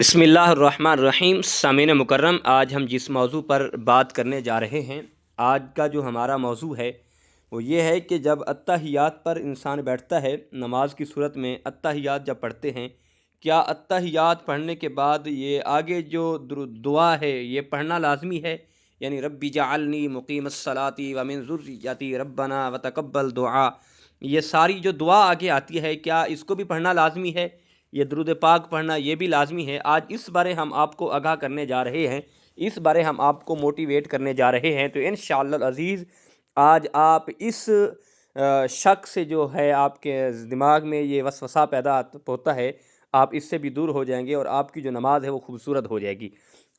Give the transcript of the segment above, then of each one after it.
بسم اللہ الرحمن الرحیم۔ سامعین مکرم، آج ہم جس موضوع پر بات کرنے جا رہے ہیں، آج کا جو ہمارا موضوع ہے وہ یہ ہے کہ جب اتحیات پر انسان بیٹھتا ہے، نماز کی صورت میں اتحیات جب پڑھتے ہیں، کیا اتحیات پڑھنے کے بعد یہ آگے جو دعا ہے یہ پڑھنا لازمی ہے؟ یعنی ربی جعلنی مقیم الصلاۃ ومن ذریتی ربنا وتقبل دعا، یہ ساری جو دعا آگے آتی ہے کیا اس کو بھی پڑھنا لازمی ہے؟ یہ درود پاک پڑھنا یہ بھی لازمی ہے؟ آج اس بارے ہم آپ کو آگاہ کرنے جا رہے ہیں، اس بارے ہم آپ کو موٹیویٹ کرنے جا رہے ہیں۔ تو انشاءاللہ العزیز آج آپ اس شک سے جو ہے آپ کے دماغ میں یہ وسوسہ پیدا ہوتا ہے، آپ اس سے بھی دور ہو جائیں گے اور آپ کی جو نماز ہے وہ خوبصورت ہو جائے گی۔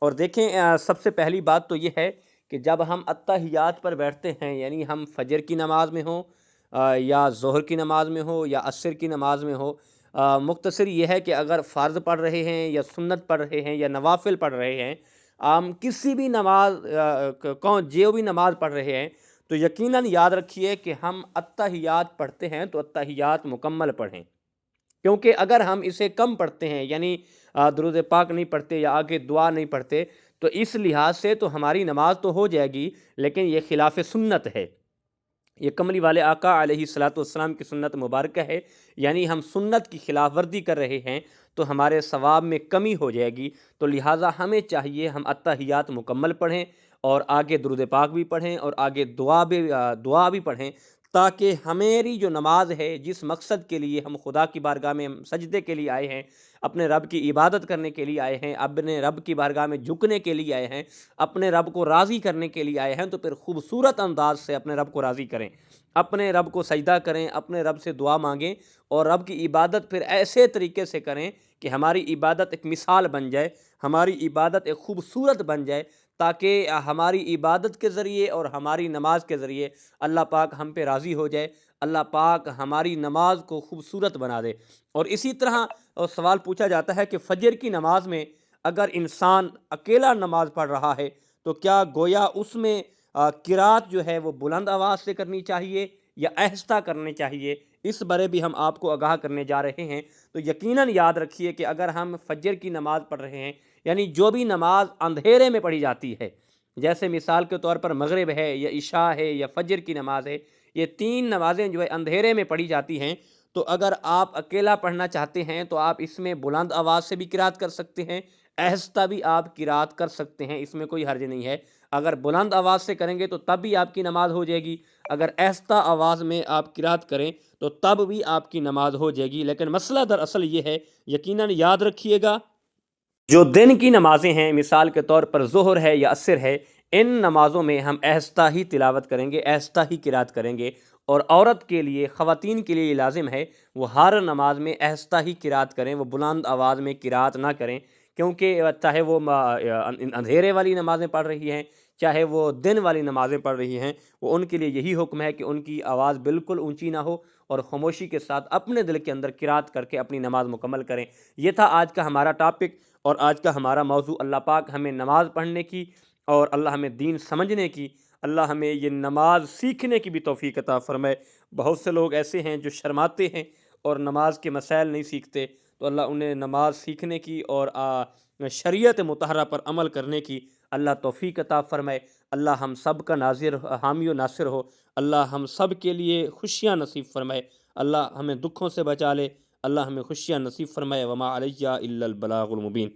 اور دیکھیں، سب سے پہلی بات تو یہ ہے کہ جب ہم اتحیات پر بیٹھتے ہیں، یعنی ہم فجر کی نماز میں ہوں یا ظہر کی نماز میں ہو یا عصر کی نماز میں ہو، مختصر یہ ہے کہ اگر فرض پڑھ رہے ہیں یا سنت پڑھ رہے ہیں یا نوافل پڑھ رہے ہیں، کسی بھی نماز جو بھی نماز پڑھ رہے ہیں، تو یقیناً یاد رکھیے کہ ہم اتحیات پڑھتے ہیں تو اتحیات مکمل پڑھیں، کیونکہ اگر ہم اسے کم پڑھتے ہیں، یعنی درود پاک نہیں پڑھتے یا آگے دعا نہیں پڑھتے، تو اس لحاظ سے تو ہماری نماز تو ہو جائے گی لیکن یہ خلاف سنت ہے، یہ کملی والے آقا علیہ الصلاۃ والسلام کی سنت مبارکہ ہے، یعنی ہم سنت کی خلاف ورزی کر رہے ہیں تو ہمارے ثواب میں کمی ہو جائے گی۔ تو لہٰذا ہمیں چاہیے ہم اتحیات مکمل پڑھیں اور آگے درود پاک بھی پڑھیں اور آگے دعا بھی پڑھیں، تاکہ ہماری جو نماز ہے، جس مقصد کے لیے ہم خدا کی بارگاہ میں سجدے کے لیے آئے ہیں، اپنے رب کی عبادت کرنے کے لیے آئے ہیں، اپنے رب کی بارگاہ میں جھکنے کے لیے آئے ہیں، اپنے رب کو راضی کرنے کے لیے آئے ہیں، تو پھر خوبصورت انداز سے اپنے رب کو راضی کریں، اپنے رب کو سجدہ کریں، اپنے رب سے دعا مانگیں اور رب کی عبادت پھر ایسے طریقے سے کریں کہ ہماری عبادت ایک مثال بن جائے، ہماری عبادت ایک خوبصورت بن جائے، تاکہ ہماری عبادت کے ذریعے اور ہماری نماز کے ذریعے اللہ پاک ہم پہ راضی ہو جائے، اللہ پاک ہماری نماز کو خوبصورت بنا دے۔ اور اسی طرح سوال پوچھا جاتا ہے کہ فجر کی نماز میں اگر انسان اکیلا نماز پڑھ رہا ہے تو کیا گویا اس میں قرات جو ہے وہ بلند آواز سے کرنی چاہیے یا آہستہ کرنی چاہیے؟ اس بارے بھی ہم آپ کو آگاہ کرنے جا رہے ہیں۔ تو یقیناً یاد رکھیے کہ اگر ہم فجر کی نماز پڑھ رہے ہیں، یعنی جو بھی نماز اندھیرے میں پڑھی جاتی ہے، جیسے مثال کے طور پر مغرب ہے یا عشاء ہے یا فجر کی نماز ہے، یہ تین نمازیں جو ہے اندھیرے میں پڑھی جاتی ہیں، تو اگر آپ اکیلا پڑھنا چاہتے ہیں تو آپ اس میں بلند آواز سے بھی قرات کر سکتے ہیں، آہستہ بھی آپ قرات کر سکتے ہیں، اس میں کوئی حرج نہیں ہے۔ اگر بلند آواز سے کریں گے تو تب بھی آپ کی نماز ہو جائے گی، اگر آہستہ آواز میں آپ قرات کریں تو تب بھی آپ کی نماز ہو جائے گی۔ لیکن مسئلہ دراصل یہ ہے، یقیناً یاد رکھیے گا، جو دن کی نمازیں ہیں، مثال کے طور پر ظہر ہے یا عصر ہے، ان نمازوں میں ہم آہستہ ہی تلاوت کریں گے، آہستہ ہی قرات کریں گے، اور عورت کے لیے، خواتین کے لیے یہ لازم ہے وہ ہر نماز میں آہستہ ہی قرات کریں، وہ بلند آواز میں قرات نہ کریں، کیونکہ چاہے وہ اندھیرے والی نمازیں پڑھ رہی ہیں، چاہے وہ دن والی نمازیں پڑھ رہی ہیں، وہ ان کے لیے یہی حکم ہے کہ ان کی آواز بالکل اونچی نہ ہو اور خاموشی کے ساتھ اپنے دل کے اندر قرات کر کے اپنی نماز مکمل کریں۔ یہ تھا آج کا ہمارا ٹاپک اور آج کا ہمارا موضوع۔ اللہ پاک ہمیں نماز پڑھنے کی اور اللہ ہمیں دین سمجھنے کی، اللہ ہمیں یہ نماز سیکھنے کی بھی توفیق عطا فرمائے۔ بہت سے لوگ ایسے ہیں جو شرماتے ہیں اور نماز کے مسائل نہیں سیکھتے، تو اللہ انہیں نماز سیکھنے کی اور شریعت مطہرہ پر عمل کرنے کی اللہ توفیق عطا فرمائے۔ اللہ ہم سب کا ناظر، حامی و ناصر ہو، اللہ ہم سب کے لیے خوشیاں نصیب فرمائے، اللہ ہمیں دکھوں سے بچا لے، اللہ ہمیں خوشیاں نصیب فرمائے۔ وما علیہ الا البلاغ المبین۔